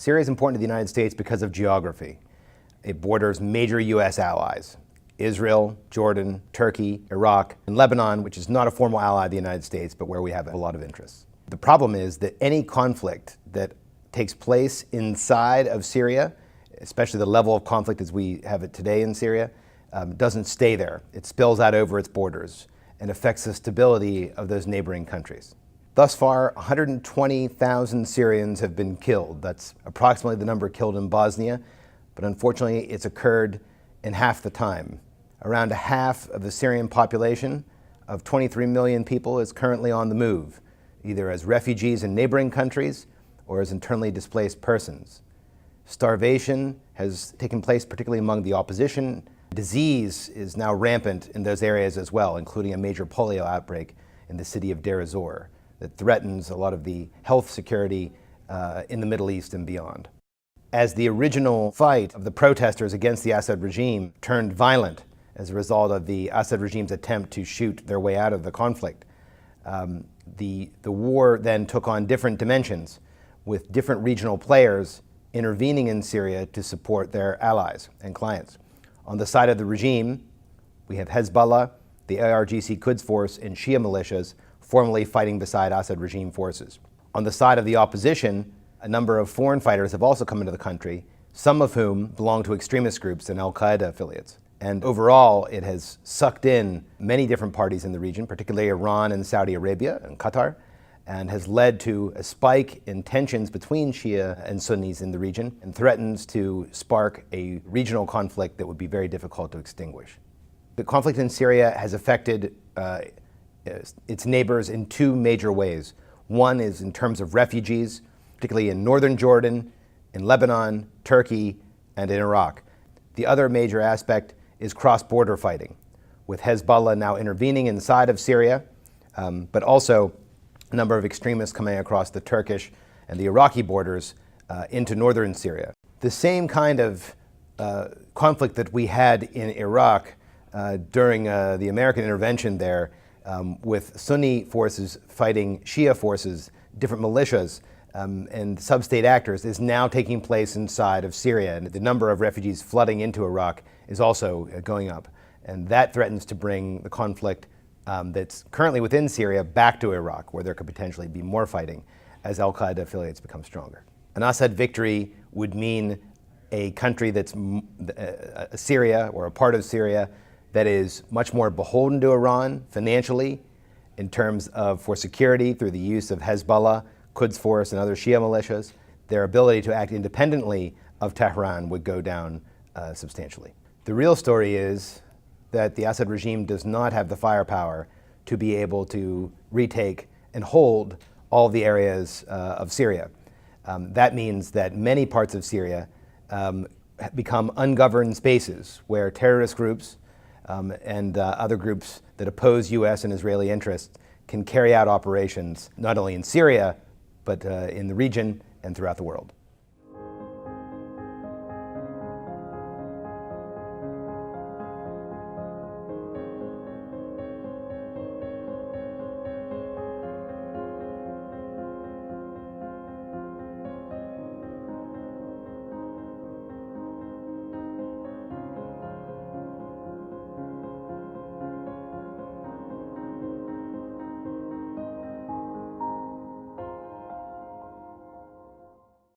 Syria is important to the United States because of geography. It borders major U.S. allies: Israel, Jordan, Turkey, Iraq, and Lebanon, which is not a formal ally of the United States, but where we have a lot of interests. The problem is that any conflict that takes place inside of Syria, especially the level of conflict as we have it today in Syria, doesn't stay there. It spills out over its borders and affects the stability of those neighboring countries. Thus far, 120,000 Syrians have been killed. That's approximately the number killed in Bosnia, but unfortunately it's occurred in half the time. Around a half of the Syrian population of 23 million people is currently on the move, either as refugees in neighboring countries or as internally displaced persons. Starvation has taken place, particularly among the opposition. Disease is now rampant in those areas as well, including a major polio outbreak in the city of Deir ez-Zor that threatens a lot of the health security in the Middle East and beyond. As the original fight of the protesters against the Assad regime turned violent as a result of the Assad regime's attempt to shoot their way out of the conflict, the war then took on different dimensions, with different regional players intervening in Syria to support their allies and clients. On the side of the regime, we have Hezbollah, the IRGC Quds Force, and Shia militias formally fighting beside Assad regime forces. On the side of the opposition, a number of foreign fighters have also come into the country, some of whom belong to extremist groups and al-Qaeda affiliates. And overall, it has sucked in many different parties in the region, particularly Iran and Saudi Arabia and Qatar, and has led to a spike in tensions between Shia and Sunnis in the region, and threatens to spark a regional conflict that would be very difficult to extinguish. The conflict in Syria has affected its neighbors in two major ways. One is in terms of refugees, particularly in northern Jordan, in Lebanon, Turkey, and in Iraq. The other major aspect is cross-border fighting, with Hezbollah now intervening inside of Syria, but also a number of extremists coming across the Turkish and the Iraqi borders into northern Syria. The same kind of conflict that we had in Iraq during the American intervention there, with Sunni forces fighting Shia forces, different militias, and sub-state actors, is now taking place inside of Syria. And the number of refugees flooding into Iraq is also going up. And that threatens to bring the conflict that's currently within Syria back to Iraq, where there could potentially be more fighting as al-Qaeda affiliates become stronger. An Assad victory would mean a country that's Syria, or a part of Syria, that is much more beholden to Iran financially, in terms of for security through the use of Hezbollah, Quds Force, and other Shia militias. Their ability to act independently of Tehran would go down substantially. The real story is that the Assad regime does not have the firepower to be able to retake and hold all the areas of Syria. That means that many parts of Syria become ungoverned spaces where terrorist groups and other groups that oppose U.S. and Israeli interests can carry out operations not only in Syria, but in the region and throughout the world.